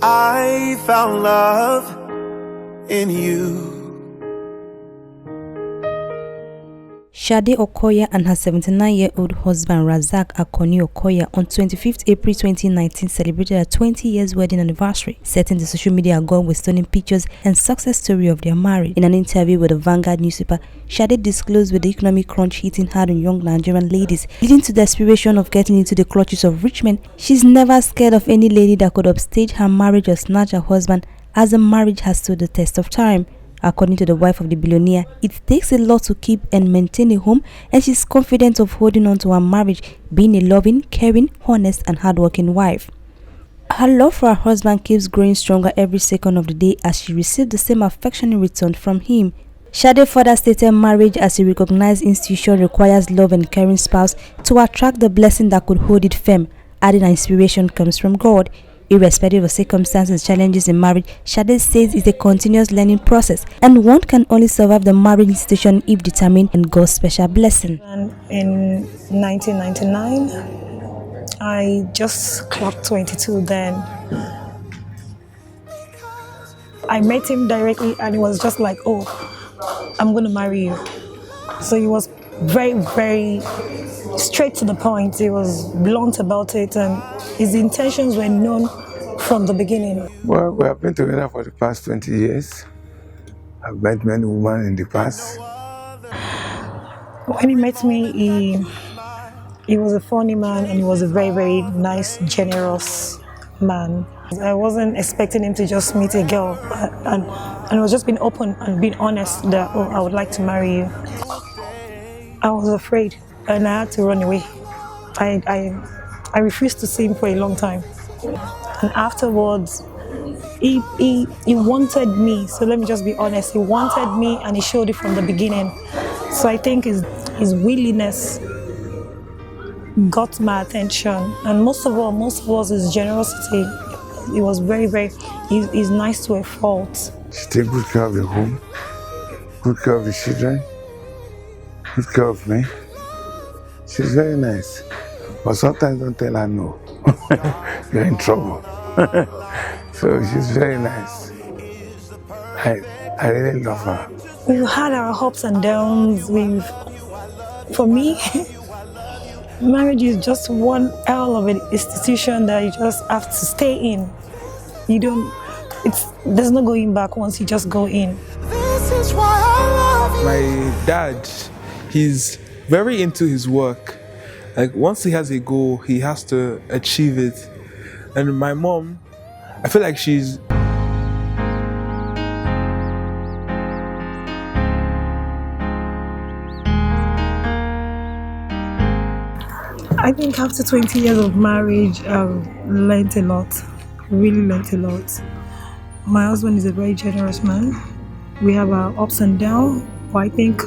I found love in you. Shade Okoya and her 79-year-old husband Razak Akoni Okoya on 25th April 2019 celebrated their 20 years wedding anniversary, setting the social media agog with stunning pictures and success story of their marriage. In an interview with the Vanguard newspaper, Shade disclosed with the economic crunch hitting hard on young Nigerian ladies, leading to the aspiration of getting into the clutches of rich men. She's never scared of any lady that could upstage her marriage or snatch her husband, as the marriage has stood the test of time. According to the wife of the billionaire, it takes a lot to keep and maintain a home, and she's confident of holding on to her marriage, being a loving, caring, honest and hardworking wife. Her love for her husband keeps growing stronger every second of the day as she received the same affection in return from him. Shade further stated marriage as a recognized institution requires love and caring spouse to attract the blessing that could hold it firm, adding that inspiration comes from God. Irrespective of circumstances and challenges in marriage, Shade says it's a continuous learning process, and one can only survive the marriage institution if determined and God's special blessing. And in 1999, I just clocked 22 then. I met him directly and he was just like, oh, I'm going to marry you. So he was very, very straight to the point. He was blunt about it and his intentions were known from the beginning. Well, we have been together for the past 20 years. I've met many women in the past. When he met me, he was a funny man and he was a very, very nice, generous man. I wasn't expecting him to just meet a girl and I was just being open and being honest that, oh, I would like to marry you. I was afraid and I had to run away. I refused to see him for a long time. And afterwards, he wanted me. So let me just be honest. He wanted me and he showed it from the beginning. So I think his willingness got my attention. And most of all, his generosity. He was very, very, he's nice to a fault. She takes good care of the home, good care of the children, good care of me. She's very nice. But sometimes don't tell her no. You're in trouble. So she's very nice. I really love her. We've had our ups and downs. For me, marriage is just one hell of an institution that you just have to stay in. There's no going back once you just go in. This is why I love you. My dad, he's very into his work. Like once he has a goal, he has to achieve it. And my mom, I feel like she's I think after 20 years of marriage, I've learned a lot, really learned a lot. My husband is a very generous man. We have our ups and downs, but I think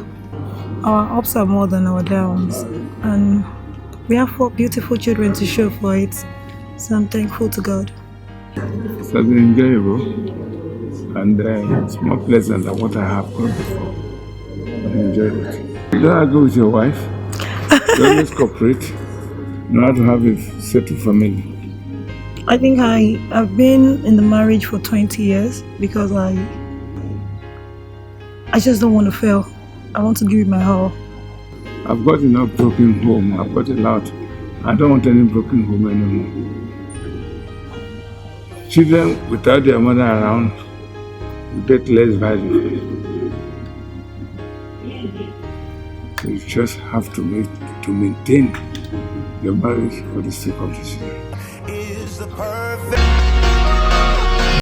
our ups are more than our downs. And we have 4 beautiful children to show for it, so I'm thankful to God. It has been enjoyable and it's more pleasant than what I have done before. I enjoyed it. You don't agree with your wife, you always cooperate. You know how to have a settled family. I think I've been in the marriage for 20 years because I just don't want to fail. I want to give it my all. I've got enough broken home. I've got a lot. I don't want any broken home anymore. Children without their mother around will get less value. So you just have to maintain your marriage for the sake of the children.